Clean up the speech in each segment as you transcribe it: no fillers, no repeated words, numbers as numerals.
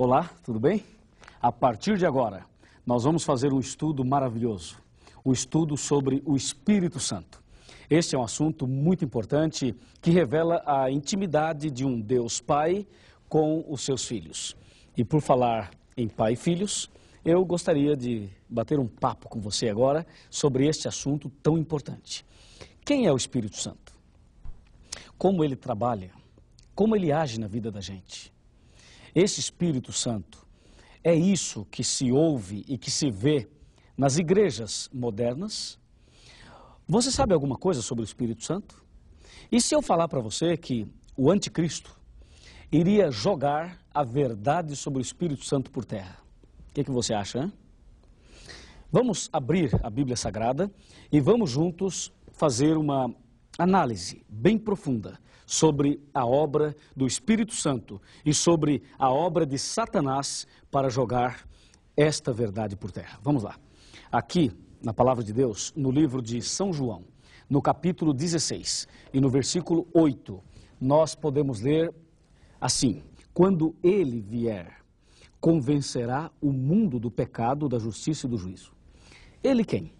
Olá, tudo bem? A partir de agora, nós vamos fazer um estudo maravilhoso, o estudo sobre o Espírito Santo. Este é um assunto muito importante que revela a intimidade de um Deus Pai com os seus filhos. E por falar em pai e filhos, eu gostaria de bater um papo com você agora sobre este assunto tão importante. Quem é o Espírito Santo? Como ele trabalha? Como ele age na vida da gente? Esse Espírito Santo é isso que se ouve e que se vê nas igrejas modernas? Você sabe alguma coisa sobre o Espírito Santo? E se eu falar para você que o anticristo iria jogar a verdade sobre o Espírito Santo por terra? O que você acha, hein? Vamos abrir a Bíblia Sagrada e vamos juntos fazer uma análise bem profunda sobre a obra do Espírito Santo e sobre a obra de Satanás para jogar esta verdade por terra. Vamos lá. Aqui, na Palavra de Deus, no livro de São João, no capítulo 16 e no versículo 8, nós podemos ler assim: quando ele vier, convencerá o mundo do pecado, da justiça e do juízo. Ele quem?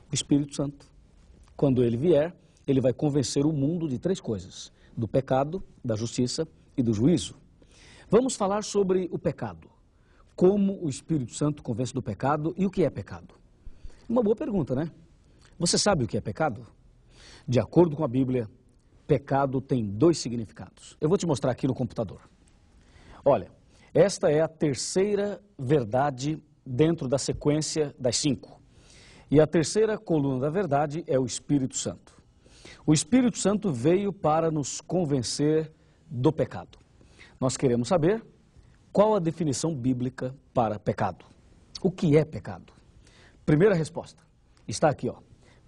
O Espírito Santo. Quando ele vier, ele vai convencer o mundo de três coisas: do pecado, da justiça e do juízo. Vamos falar sobre o pecado. Como o Espírito Santo convence do pecado e o que é pecado? Uma boa pergunta, né? Você sabe o que é pecado? De acordo com a Bíblia, pecado tem dois significados. Eu vou te mostrar aqui no computador. Olha, esta é a terceira verdade dentro da sequência das 5. E a terceira coluna da verdade é o Espírito Santo. O Espírito Santo veio para nos convencer do pecado. Nós queremos saber qual a definição bíblica para pecado. O que é pecado? Primeira resposta está aqui, ó.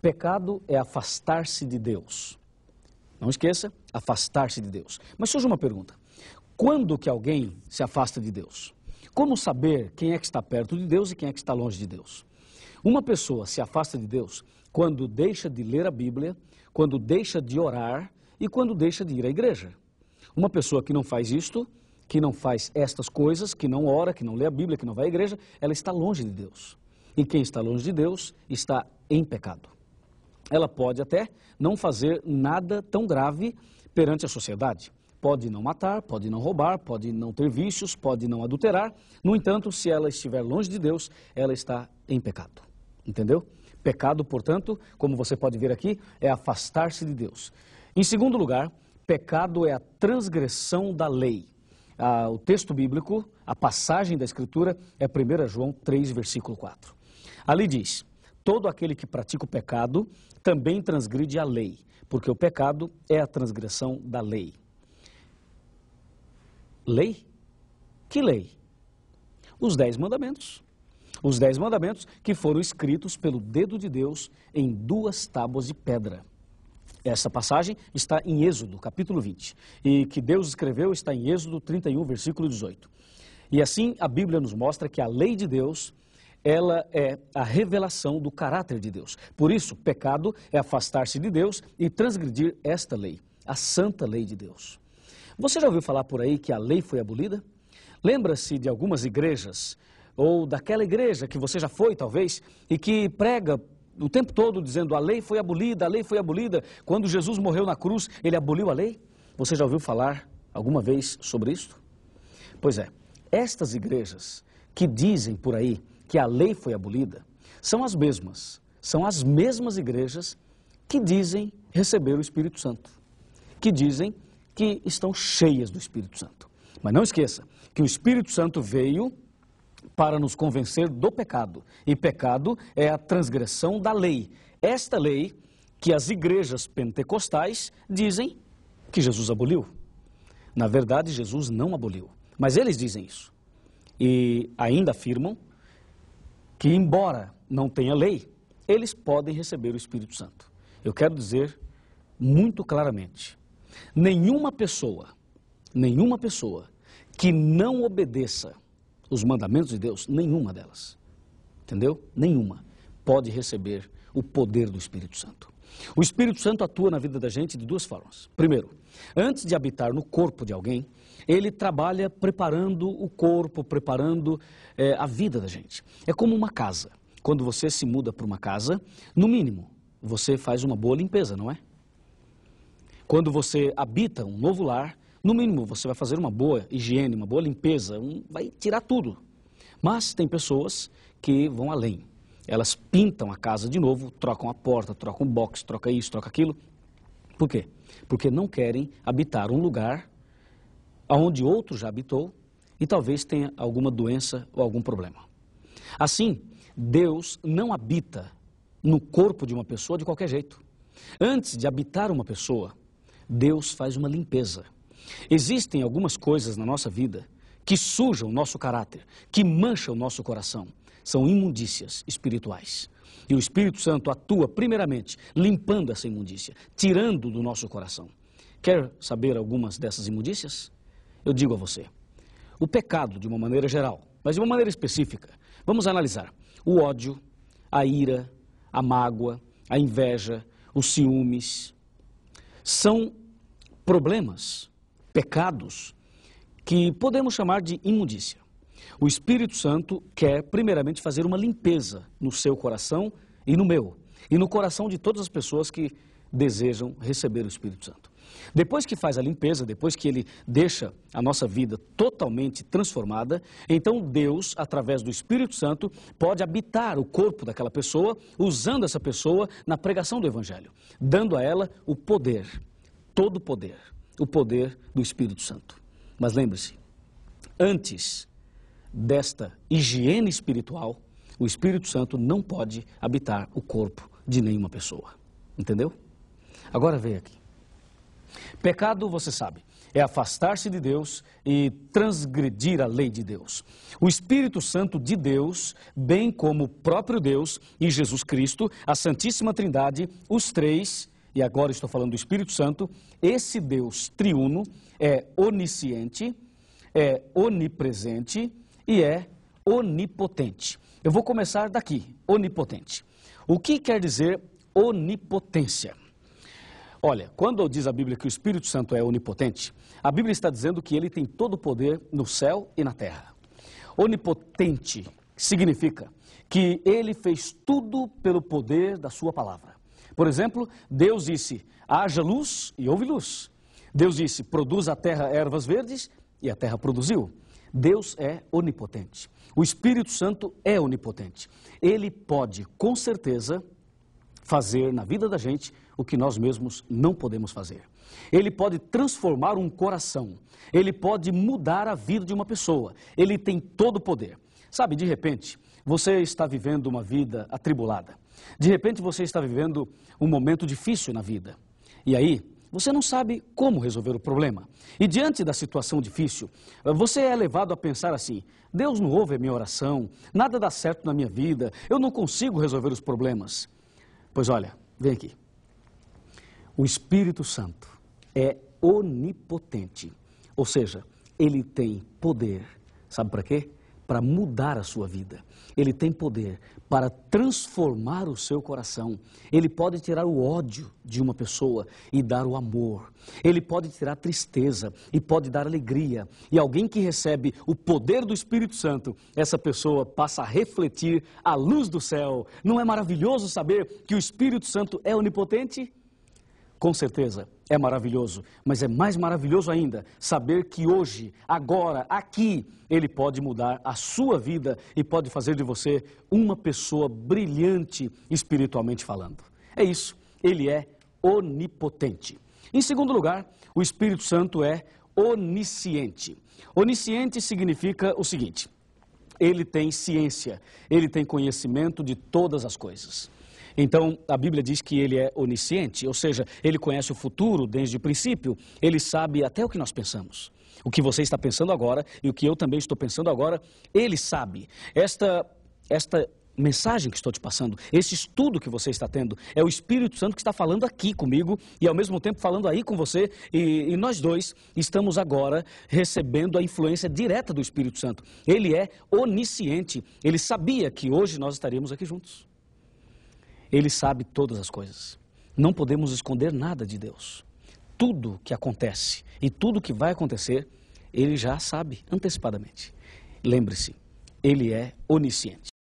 Pecado é afastar-se de Deus. Não esqueça, afastar-se de Deus. Mas surge uma pergunta: quando que alguém se afasta de Deus? Como saber quem é que está perto de Deus e quem é que está longe de Deus? Uma pessoa se afasta de Deus quando deixa de ler a Bíblia, quando deixa de orar e quando deixa de ir à igreja. Uma pessoa que não faz isto, que não faz estas coisas, que não ora, que não lê a Bíblia, que não vai à igreja, ela está longe de Deus. E quem está longe de Deus está em pecado. Ela pode até não fazer nada tão grave perante a sociedade. Pode não matar, pode não roubar, pode não ter vícios, pode não adulterar. No entanto, se ela estiver longe de Deus, ela está em pecado. Entendeu? Pecado, portanto, como você pode ver aqui, é afastar-se de Deus. Em segundo lugar, pecado é a transgressão da lei. O texto bíblico, a passagem da Escritura é 1 João 3, versículo 4. Ali diz: todo aquele que pratica o pecado também transgride a lei, porque o pecado é a transgressão da lei. Lei? Que lei? Os 10 mandamentos. Os 10 mandamentos que foram escritos pelo dedo de Deus em 2 tábuas de pedra. Essa passagem está em Êxodo, capítulo 20. E que Deus escreveu está em Êxodo 31, versículo 18. E assim a Bíblia nos mostra que a lei de Deus, ela é a revelação do caráter de Deus. Por isso, pecado é afastar-se de Deus e transgredir esta lei, a santa lei de Deus. Você já ouviu falar por aí que a lei foi abolida? Lembra-se de algumas igrejas, ou daquela igreja que você já foi, talvez, e que prega o tempo todo dizendo: a lei foi abolida, a lei foi abolida. Quando Jesus morreu na cruz, ele aboliu a lei? Você já ouviu falar alguma vez sobre isso? Pois é, estas igrejas que dizem por aí que a lei foi abolida, são as mesmas igrejas que dizem receber o Espírito Santo, que dizem que estão cheias do Espírito Santo. Mas não esqueça que o Espírito Santo veio para nos convencer do pecado. E pecado é a transgressão da lei. Esta lei que as igrejas pentecostais dizem que Jesus aboliu. Na verdade, Jesus não aboliu. Mas eles dizem isso. E ainda afirmam que, embora não tenha lei, eles podem receber o Espírito Santo. Eu quero dizer muito claramente: nenhuma pessoa que não obedeça os mandamentos de Deus, nenhuma delas, entendeu? Nenhuma pode receber o poder do Espírito Santo. O Espírito Santo atua na vida da gente de duas formas. Primeiro, antes de habitar no corpo de alguém, ele trabalha preparando o corpo, preparando a vida da gente. É como uma casa. Quando você se muda para uma casa, no mínimo, você faz uma boa limpeza, não é? Quando você habita um novo lar, no mínimo você vai fazer uma boa higiene, uma boa limpeza, vai tirar tudo. Mas tem pessoas que vão além. Elas pintam a casa de novo, trocam a porta, trocam o box, trocam isso, trocam aquilo. Por quê? Porque não querem habitar um lugar onde outro já habitou e talvez tenha alguma doença ou algum problema. Assim, Deus não habita no corpo de uma pessoa de qualquer jeito. Antes de habitar uma pessoa, Deus faz uma limpeza. Existem algumas coisas na nossa vida que sujam o nosso caráter, que mancham o nosso coração. São imundícias espirituais. E o Espírito Santo atua primeiramente limpando essa imundícia, tirando do nosso coração. Quer saber algumas dessas imundícias? Eu digo a você. O pecado, de uma maneira geral, mas de uma maneira específica. Vamos analisar. O ódio, a ira, a mágoa, a inveja, os ciúmes. São problemas, pecados, que podemos chamar de imundícia. O Espírito Santo quer primeiramente fazer uma limpeza no seu coração e no meu, e no coração de todas as pessoas que desejam receber o Espírito Santo. Depois que faz a limpeza, depois que ele deixa a nossa vida totalmente transformada, então Deus, através do Espírito Santo, pode habitar o corpo daquela pessoa, usando essa pessoa na pregação do Evangelho, dando a ela o poder, todo o poder do Espírito Santo. Mas lembre-se, antes desta higiene espiritual, o Espírito Santo não pode habitar o corpo de nenhuma pessoa. Entendeu? Agora vem aqui. Pecado, você sabe, é afastar-se de Deus e transgredir a lei de Deus. O Espírito Santo de Deus, bem como o próprio Deus e Jesus Cristo, a Santíssima Trindade, os três, e agora estou falando do Espírito Santo, esse Deus triuno é onisciente, é onipresente e é onipotente. Eu vou começar daqui, onipotente. O que quer dizer onipotência? Olha, quando diz a Bíblia que o Espírito Santo é onipotente, a Bíblia está dizendo que ele tem todo o poder no céu e na terra. Onipotente significa que ele fez tudo pelo poder da sua palavra. Por exemplo, Deus disse, haja luz e houve luz. Deus disse, produza a terra ervas verdes e a terra produziu. Deus é onipotente. O Espírito Santo é onipotente. Ele pode, com certeza, fazer na vida da gente o que nós mesmos não podemos fazer. Ele pode transformar um coração. Ele pode mudar a vida de uma pessoa. Ele tem todo o poder. Sabe, de repente, você está vivendo uma vida atribulada. De repente, você está vivendo um momento difícil na vida. E aí, você não sabe como resolver o problema. E diante da situação difícil, você é levado a pensar assim, Deus não ouve a minha oração, nada dá certo na minha vida, eu não consigo resolver os problemas. Pois olha, vem aqui. O Espírito Santo é onipotente, ou seja, ele tem poder, sabe para quê? Para mudar a sua vida. Ele tem poder para transformar o seu coração. Ele pode tirar o ódio de uma pessoa e dar o amor. Ele pode tirar a tristeza e pode dar alegria. E alguém que recebe o poder do Espírito Santo, essa pessoa passa a refletir a luz do céu. Não é maravilhoso saber que o Espírito Santo é onipotente? Com certeza, é maravilhoso, mas é mais maravilhoso ainda saber que hoje, agora, aqui, ele pode mudar a sua vida e pode fazer de você uma pessoa brilhante espiritualmente falando. É isso, ele é onipotente. Em segundo lugar, o Espírito Santo é onisciente. Onisciente significa o seguinte, ele tem ciência, ele tem conhecimento de todas as coisas. Então, a Bíblia diz que ele é onisciente, ou seja, ele conhece o futuro desde o princípio, ele sabe até o que nós pensamos. O que você está pensando agora e o que eu também estou pensando agora, ele sabe. Esta mensagem que estou te passando, esse estudo que você está tendo, é o Espírito Santo que está falando aqui comigo e ao mesmo tempo falando aí com você e nós dois estamos agora recebendo a influência direta do Espírito Santo. Ele é onisciente, ele sabia que hoje nós estaríamos aqui juntos. Ele sabe todas as coisas. Não podemos esconder nada de Deus. Tudo que acontece e tudo que vai acontecer, Ele já sabe antecipadamente. Lembre-se, Ele é onisciente.